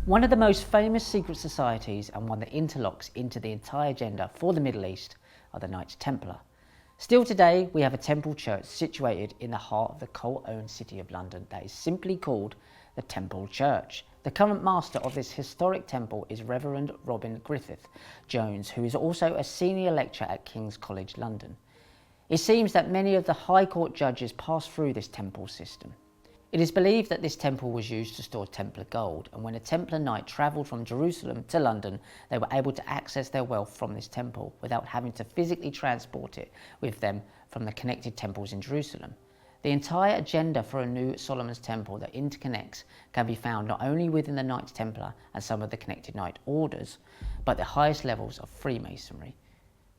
One of the most famous secret societies and one that interlocks into the entire agenda for the Middle East are the Knights Templar. Still today, we have a temple church situated in the heart of the cult-owned city of London that is simply called the Temple Church. The current master of this historic temple is Reverend Robin Griffith Jones, who is also a senior lecturer at King's College London. It seems that many of the High Court judges passed through this temple system. It is believed that this temple was used to store Templar gold, and when a Templar knight travelled from Jerusalem to London, they were able to access their wealth from this temple without having to physically transport it with them from the connected temples in Jerusalem. The entire agenda for a new Solomon's Temple that interconnects can be found not only within the Knights Templar and some of the connected knight orders, but the highest levels of Freemasonry.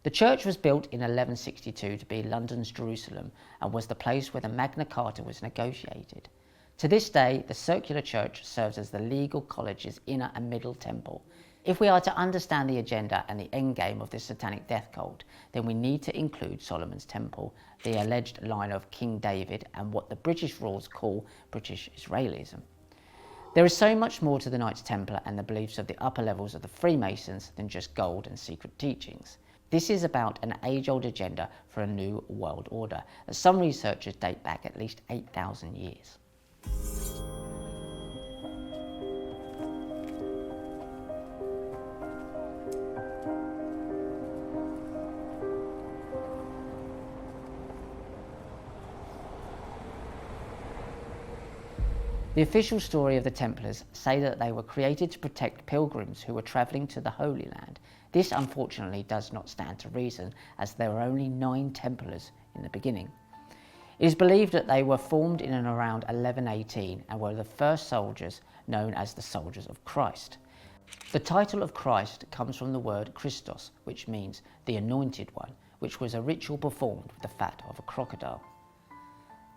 The church was built in 1162 to be London's Jerusalem and was the place where the Magna Carta was negotiated. To this day, the circular church serves as the legal college's inner and middle temple. If we are to understand the agenda and the endgame of this satanic death cult, then we need to include Solomon's Temple, the alleged line of King David, and what the British rules call British Israelism. There is so much more to the Knights Templar and the beliefs of the upper levels of the Freemasons than just gold and secret teachings. This is about an age-old agenda for a new world order that some researchers date back at least 8,000 years. The official story of the Templars say that they were created to protect pilgrims who were travelling to the Holy Land. This unfortunately does not stand to reason, as there were only 9 Templars in the beginning. It is believed that they were formed in and around 1118 and were the first soldiers known as the Soldiers of Christ. The title of Christ comes from the word Christos, which means the Anointed One, which was a ritual performed with the fat of a crocodile.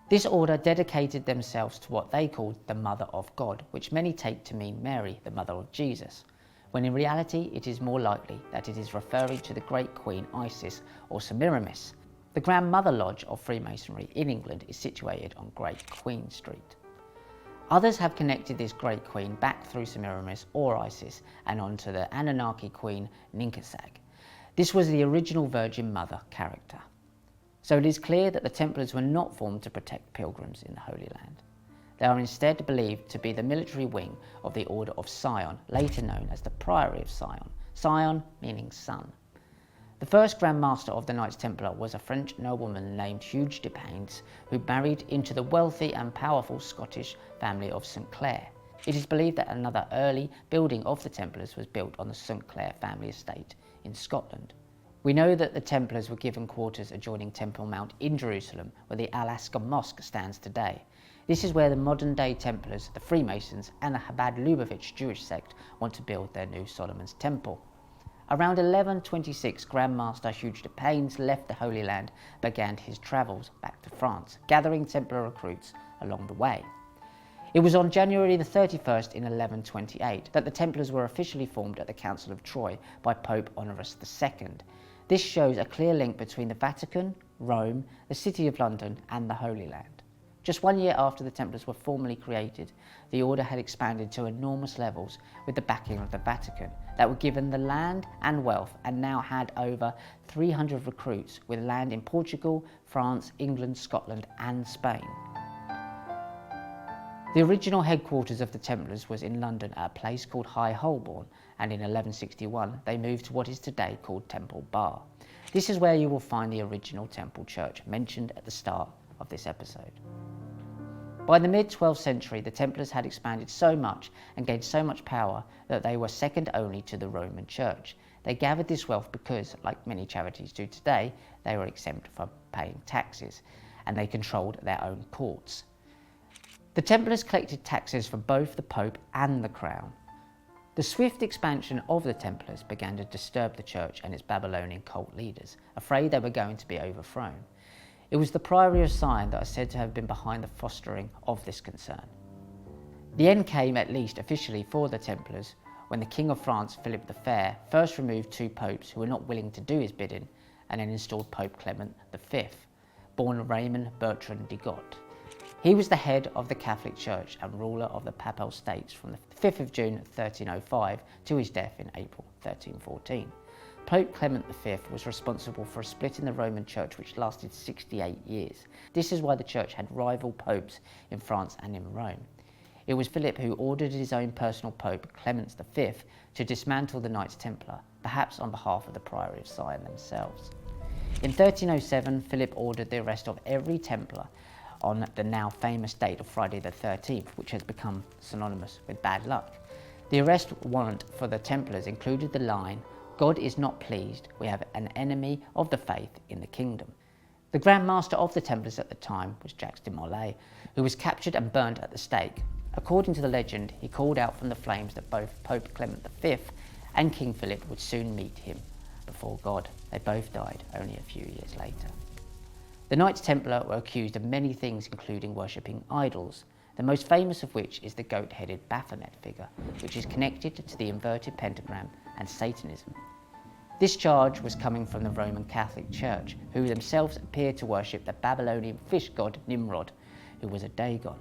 This order dedicated themselves to what they called the Mother of God, which many take to mean Mary, the mother of Jesus, when in reality it is more likely that it is referring to the great Queen Isis or Semiramis. The Grandmother Lodge of Freemasonry in England is situated on Great Queen Street. Others have connected this Great Queen back through Semiramis or Isis and onto the Anunnaki Queen Ninkasag. This was the original Virgin Mother character. So it is clear that the Templars were not formed to protect pilgrims in the Holy Land. They are instead believed to be the military wing of the Order of Sion, later known as the Priory of Sion, Sion meaning sun. The first Grand Master of the Knights Templar was a French nobleman named Hugh de Paynes, who married into the wealthy and powerful Scottish family of St Clair. It is believed that another early building of the Templars was built on the St Clair family estate in Scotland. We know that the Templars were given quarters adjoining Temple Mount in Jerusalem, where the Al-Aqsa Mosque stands today. This is where the modern-day Templars, the Freemasons, and the Chabad-Lubavitch Jewish sect want to build their new Solomon's Temple. Around 1126, Grand Master Hugh de Paynes left the Holy Land and began his travels back to France, gathering Templar recruits along the way. It was on January the 31st in 1128 that the Templars were officially formed at the Council of Troyes by Pope Honorius II. This shows a clear link between the Vatican, Rome, the City of London and the Holy Land. Just 1 year after the Templars were formally created, the order had expanded to enormous levels with the backing of the Vatican that were given the land and wealth and now had over 300 recruits with land in Portugal, France, England, Scotland and Spain. The original headquarters of the Templars was in London at a place called High Holborn, and in 1161 they moved to what is today called Temple Bar. This is where you will find the original Temple Church mentioned at the start of this episode. By the mid-12th century, the Templars had expanded so much and gained so much power that they were second only to the Roman Church. They gathered this wealth because, like many charities do today, they were exempt from paying taxes, and they controlled their own courts. The Templars collected taxes from both the Pope and the Crown. The swift expansion of the Templars began to disturb the church and its Babylonian cult leaders, afraid they were going to be overthrown. It was the Priory of Sion that is said to have been behind the fostering of this concern. The end came, at least officially, for the Templars when the King of France, Philip the Fair, first removed 2 popes who were not willing to do his bidding and then installed Pope Clement V, born Raymond Bertrand de Got. He was the head of the Catholic Church and ruler of the Papal States from the 5th of June 1305 to his death in April 1314. Pope Clement V was responsible for a split in the Roman Church which lasted 68 years. This is why the Church had rival popes in France and in Rome. It was Philip who ordered his own personal Pope, Clement V, to dismantle the Knights Templar, perhaps on behalf of the Priory of Sion themselves. In 1307, Philip ordered the arrest of every Templar on the now famous date of Friday the 13th, which has become synonymous with bad luck. The arrest warrant for the Templars included the line, "God is not pleased, we have an enemy of the faith in the kingdom." The Grand Master of the Templars at the time was Jacques de Molay, who was captured and burnt at the stake. According to the legend, he called out from the flames that both Pope Clement V and King Philip would soon meet him before God. They both died only a few years later. The Knights Templar were accused of many things, including worshipping idols, the most famous of which is the goat-headed Baphomet figure, which is connected to the inverted pentagram and Satanism. This charge was coming from the Roman Catholic Church, who themselves appeared to worship the Babylonian fish god Nimrod, who was a Dagon.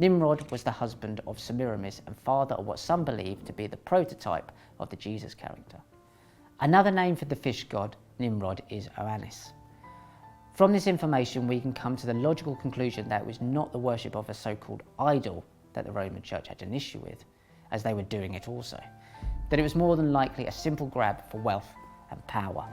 Nimrod was the husband of Semiramis and father of what some believe to be the prototype of the Jesus character. Another name for the fish god, Nimrod, is Oannes. From this information, we can come to the logical conclusion that it was not the worship of a so-called idol that the Roman Church had an issue with, as they were doing it also, that it was more than likely a simple grab for wealth and power.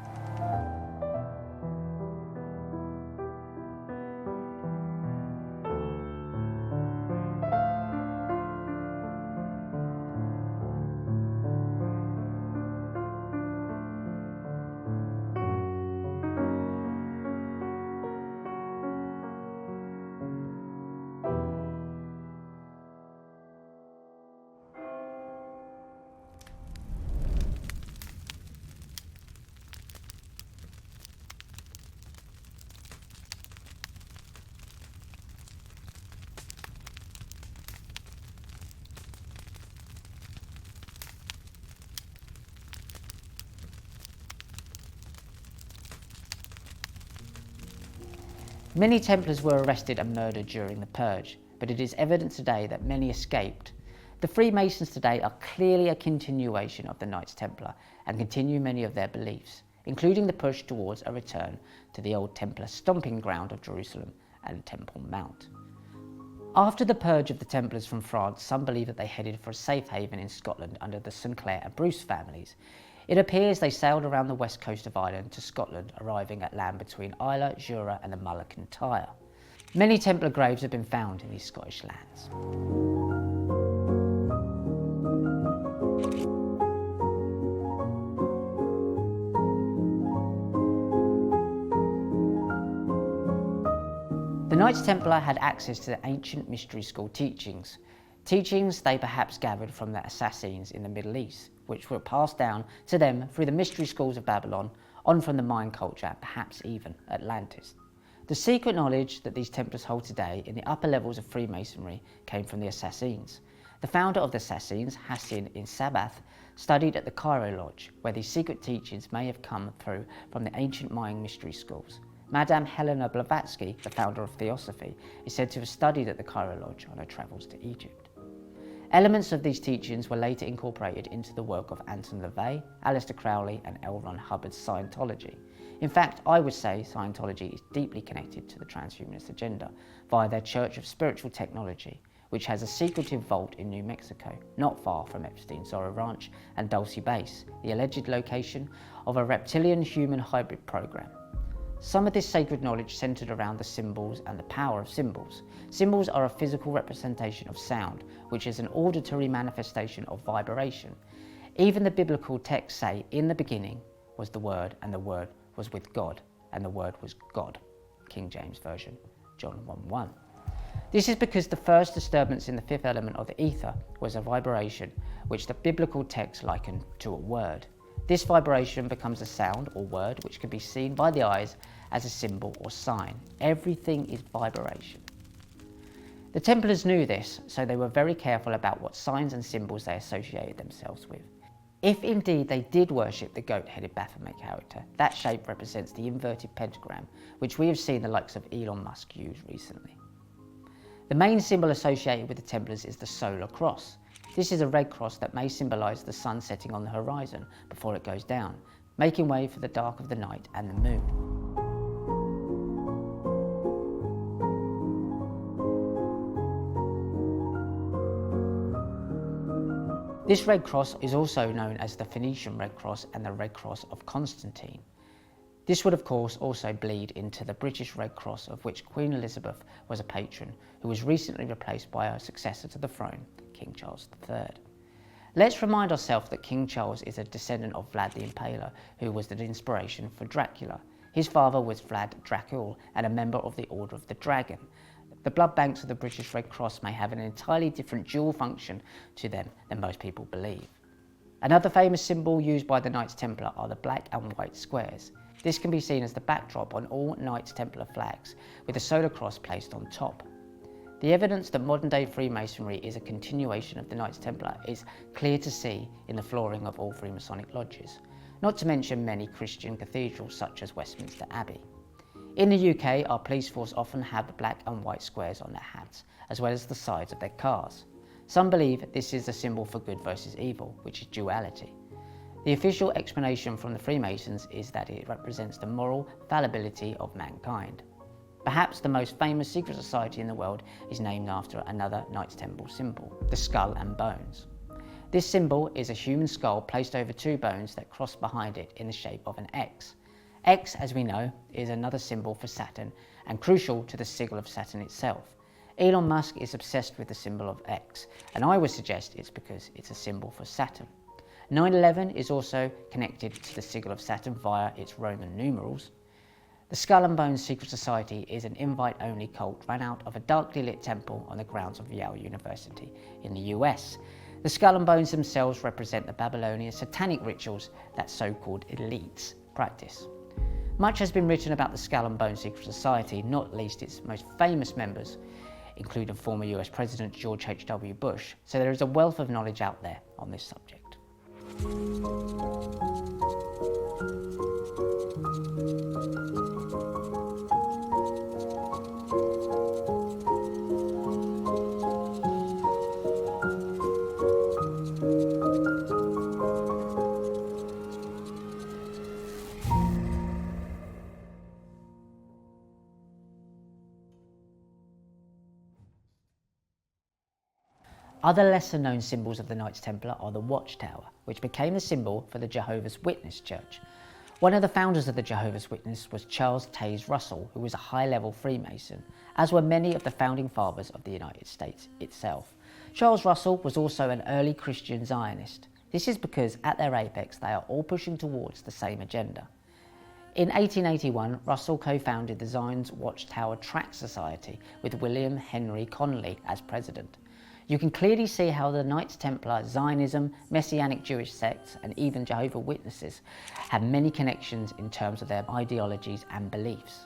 Many Templars were arrested and murdered during the Purge, but it is evident today that many escaped. The Freemasons today are clearly a continuation of the Knights Templar and continue many of their beliefs, including the push towards a return to the old Templar stomping ground of Jerusalem and Temple Mount. After the purge of the Templars from France, some believe that they headed for a safe haven in Scotland under the Sinclair and Bruce families. It appears they sailed around the west coast of Ireland to Scotland, arriving at land between Islay, Jura and the Mull of Kintyre. Many Templar graves have been found in these Scottish lands. The Knights Templar had access to the ancient mystery school teachings they perhaps gathered from the Assassins in the Middle East, which were passed down to them through the mystery schools of Babylon, on from the Mayan culture, and perhaps even Atlantis. The secret knowledge that these Templars hold today in the upper levels of Freemasonry came from the Assassins. The founder of the Assassins, Hassan ibn Sabbath, studied at the Cairo Lodge, where these secret teachings may have come through from the ancient Mayan mystery schools. Madame Helena Blavatsky, the founder of Theosophy, is said to have studied at the Cairo Lodge on her travels to Egypt. Elements of these teachings were later incorporated into the work of Anton LaVey, Aleister Crowley and L. Ron Hubbard's Scientology. In fact, I would say Scientology is deeply connected to the transhumanist agenda via their Church of Spiritual Technology, which has a secretive vault in New Mexico, not far from Epstein's Zorro Ranch and Dulce Base, the alleged location of a reptilian-human hybrid program. Some of this sacred knowledge centered around the symbols and the power of symbols. Symbols are a physical representation of sound, which is an auditory manifestation of vibration. Even the biblical texts say, "In the beginning was the Word, and the Word was with God, and the Word was God." King James Version, John 1:1. This is because the first disturbance in the fifth element of the ether was a vibration, which the biblical text likened to a word. This vibration becomes a sound or word which can be seen by the eyes as a symbol or sign. Everything is vibration. The Templars knew this, so they were very careful about what signs and symbols they associated themselves with. If indeed they did worship the goat-headed Baphomet character, that shape represents the inverted pentagram, which we have seen the likes of Elon Musk use recently. The main symbol associated with the Templars is the solar cross. This is a red cross that may symbolise the sun setting on the horizon before it goes down, making way for the dark of the night and the moon. This red cross is also known as the Phoenician Red Cross and the Red Cross of Constantine. This would of course also bleed into the British Red Cross, of which Queen Elizabeth was a patron, who was recently replaced by her successor to the throne, King Charles III. Let's remind ourselves that King Charles is a descendant of Vlad the Impaler, who was the inspiration for Dracula. His father was Vlad Dracul and a member of the Order of the Dragon. The blood banks of the British Red Cross may have an entirely different dual function to them than most people believe. Another famous symbol used by the Knights Templar are the black and white squares. This can be seen as the backdrop on all Knights Templar flags, with the solar cross placed on top. The evidence that modern-day Freemasonry is a continuation of the Knights Templar is clear to see in the flooring of all Freemasonic lodges, not to mention many Christian cathedrals such as Westminster Abbey. In the UK, our police force often have the black and white squares on their hats, as well as the sides of their cars. Some believe this is a symbol for good versus evil, which is duality. The official explanation from the Freemasons is that it represents the moral fallibility of mankind. Perhaps the most famous secret society in the world is named after another Knights Templar symbol, the skull and bones. This symbol is a human skull placed over two bones that cross behind it in the shape of an X. X, as we know, is another symbol for Saturn and crucial to the sigil of Saturn itself. Elon Musk is obsessed with the symbol of X, and I would suggest it's because it's a symbol for Saturn. 9/11 is also connected to the sigil of Saturn via its Roman numerals. The Skull and Bones Secret Society is an invite-only cult run out of a darkly lit temple on the grounds of Yale University in the US. The Skull and Bones themselves represent the Babylonian satanic rituals that so-called elites practice. Much has been written about the Skull and Bones Secret Society, not least its most famous members, including former US President George H.W. Bush, so there is a wealth of knowledge out there on this subject. Other lesser-known symbols of the Knights Templar are the Watchtower, which became the symbol for the Jehovah's Witness Church. One of the founders of the Jehovah's Witness was Charles Taze Russell, who was a high-level Freemason, as were many of the founding fathers of the United States itself. Charles Russell was also an early Christian Zionist. This is because at their apex they are all pushing towards the same agenda. In 1881, Russell co-founded the Zion's Watchtower Tract Society with William Henry Conley as president. You can clearly see how the Knights Templar, Zionism, Messianic Jewish sects, and even Jehovah's Witnesses have many connections in terms of their ideologies and beliefs.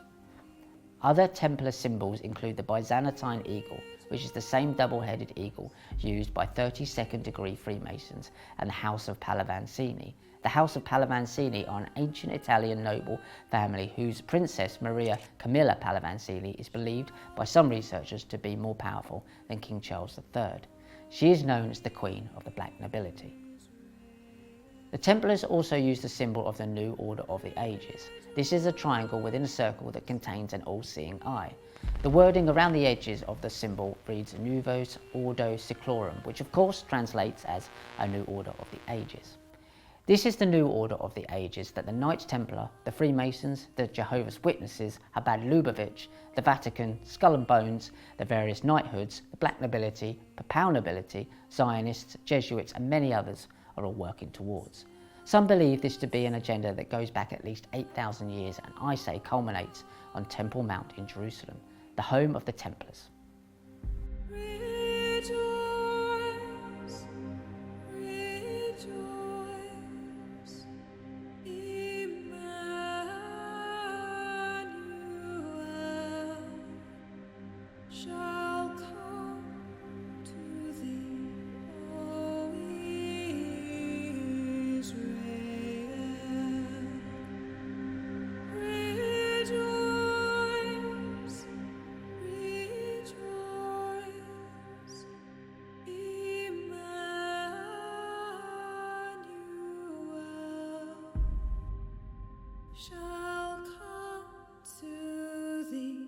Other Templar symbols include the Byzantine eagle, which is the same double-headed eagle used by 32nd degree Freemasons, and the House of Pallavicini. The House of Pallavicini are an ancient Italian noble family whose Princess Maria Camilla Pallavicini is believed by some researchers to be more powerful than King Charles III. She is known as the Queen of the Black Nobility. The Templars also use the symbol of the New Order of the Ages. This is a triangle within a circle that contains an all-seeing eye. The wording around the edges of the symbol reads Novus Ordo Seclorum, which of course translates as a New Order of the Ages. This is the New Order of the Ages that the Knights Templar, the Freemasons, the Jehovah's Witnesses, Abad Lubavitch, the Vatican, Skull and Bones, the various knighthoods, the Black Nobility, Papal Nobility, Zionists, Jesuits and many others are all working towards. Some believe this to be an agenda that goes back at least 8,000 years and I say culminates on Temple Mount in Jerusalem, the home of the Templars. shall come to thee,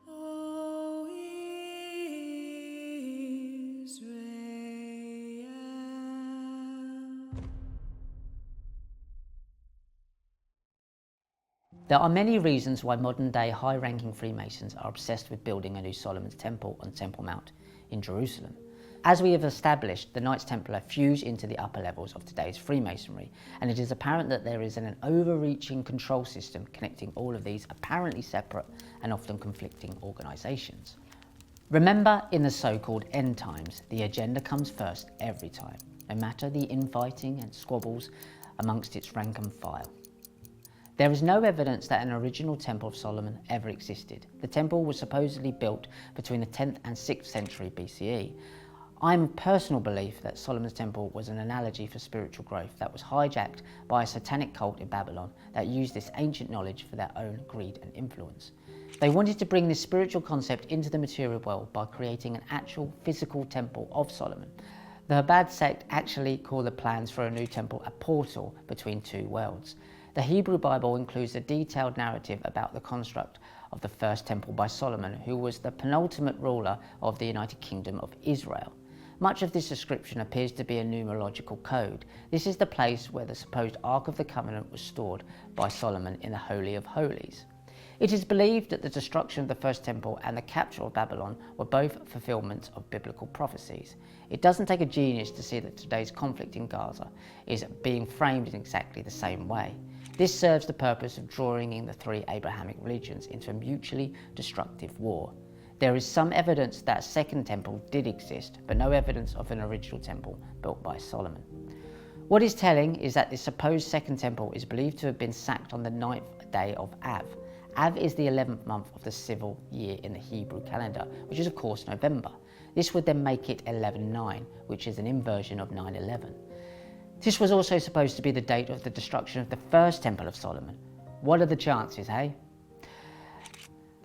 O Israel. There are many reasons why modern-day high-ranking Freemasons are obsessed with building a new Solomon's Temple on Temple Mount in Jerusalem. As we have established, the Knights Templar fuse into the upper levels of today's Freemasonry, and it is apparent that there is an overreaching control system connecting all of these apparently separate and often conflicting organisations. Remember, in the so-called end times, the agenda comes first every time, no matter the infighting and squabbles amongst its rank and file. There is no evidence that an original Temple of Solomon ever existed. The temple was supposedly built between the 10th and 6th century BCE. I'm of personal belief that Solomon's Temple was an analogy for spiritual growth that was hijacked by a satanic cult in Babylon that used this ancient knowledge for their own greed and influence. They wanted to bring this spiritual concept into the material world by creating an actual physical temple of Solomon. The Chabad sect actually call the plans for a new temple a portal between two worlds. The Hebrew Bible includes a detailed narrative about the construct of the first temple by Solomon, who was the penultimate ruler of the United Kingdom of Israel. Much of this description appears to be a numerological code. This is the place where the supposed Ark of the Covenant was stored by Solomon in the Holy of Holies. It is believed that the destruction of the first temple and the capture of Babylon were both fulfillments of biblical prophecies. It doesn't take a genius to see that today's conflict in Gaza is being framed in exactly the same way. This serves the purpose of drawing in the three Abrahamic religions into a mutually destructive war. There is some evidence that a second temple did exist, but no evidence of an original temple built by Solomon. What is telling is that the supposed second temple is believed to have been sacked on the 9th day of Av. Av is the 11th month of the civil year in the Hebrew calendar, which is of course November. This would then make it 11/9, which is an inversion of 9/11. This was also supposed to be the date of the destruction of the first Temple of Solomon. What are the chances, hey?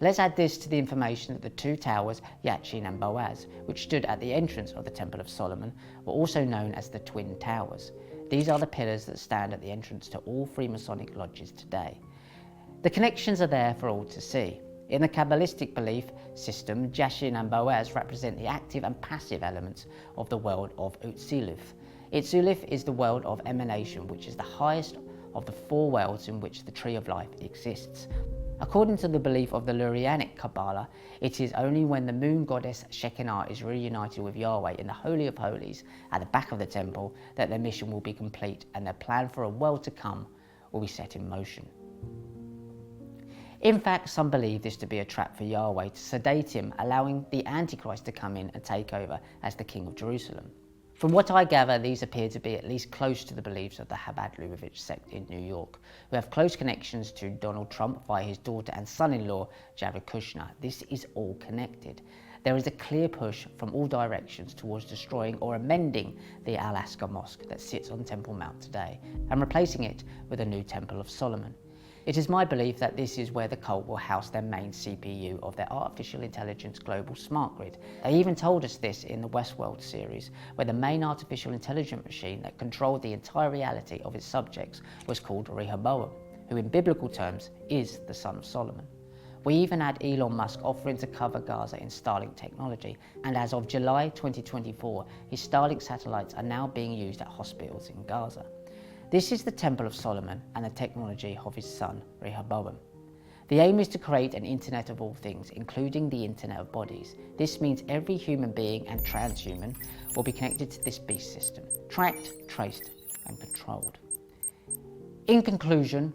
Let's add this to the information that the two towers, Yachin and Boaz, which stood at the entrance of the Temple of Solomon, were also known as the Twin Towers. These are the pillars that stand at the entrance to all Freemasonic lodges today. The connections are there for all to see. In the Kabbalistic belief system, Yachin and Boaz represent the active and passive elements of the world of Utziluf. Utziluf is the world of emanation, which is the highest of the four worlds in which the tree of life exists. According to the belief of the Lurianic Kabbalah, it is only when the moon goddess Shekinah is reunited with Yahweh in the Holy of Holies at the back of the temple that their mission will be complete and their plan for a world to come will be set in motion. In fact, some believe this to be a trap for Yahweh to sedate him, allowing the Antichrist to come in and take over as the King of Jerusalem. From what I gather, these appear to be at least close to the beliefs of the Chabad Lubavitch sect in New York, who have close connections to Donald Trump via his daughter and son-in-law, Jared Kushner. This is all connected. There is a clear push from all directions towards destroying or amending the Al-Aqsa Mosque that sits on Temple Mount today and replacing it with a new Temple of Solomon. It is my belief that this is where the cult will house their main CPU of their artificial intelligence global smart grid. They even told us this in the Westworld series, where the main artificial intelligence machine that controlled the entire reality of its subjects was called Rehoboam, who in biblical terms is the son of Solomon. We even had Elon Musk offering to cover Gaza in Starlink technology, and as of July 2024, his Starlink satellites are now being used at hospitals in Gaza. This is the Temple of Solomon and the technology of his son, Rehoboam. The aim is to create an internet of all things, including the internet of bodies. This means every human being and transhuman will be connected to this beast system, tracked, traced, and controlled. In conclusion,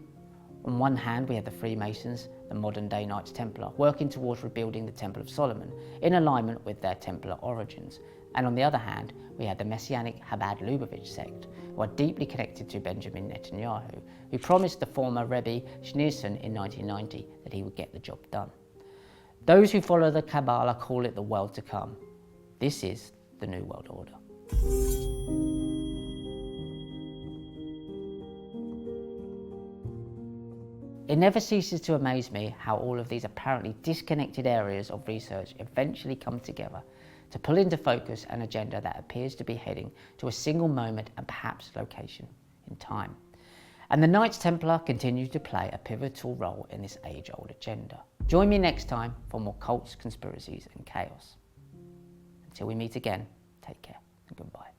on one hand we have the Freemasons, the modern-day Knights Templar, working towards rebuilding the Temple of Solomon in alignment with their Templar origins. And on the other hand, we have the Messianic Chabad Lubavitch sect, who are deeply connected to Benjamin Netanyahu, who promised the former Rebbe Schneerson in 1990 that he would get the job done. Those who follow the Kabbalah call it the world to come. This is the New World Order. It never ceases to amaze me how all of these apparently disconnected areas of research eventually come together to pull into focus an agenda that appears to be heading to a single moment and perhaps location in time. And the Knights Templar continue to play a pivotal role in this age-old agenda. Join me next time for more cults, conspiracies and chaos. Until we meet again, take care and goodbye.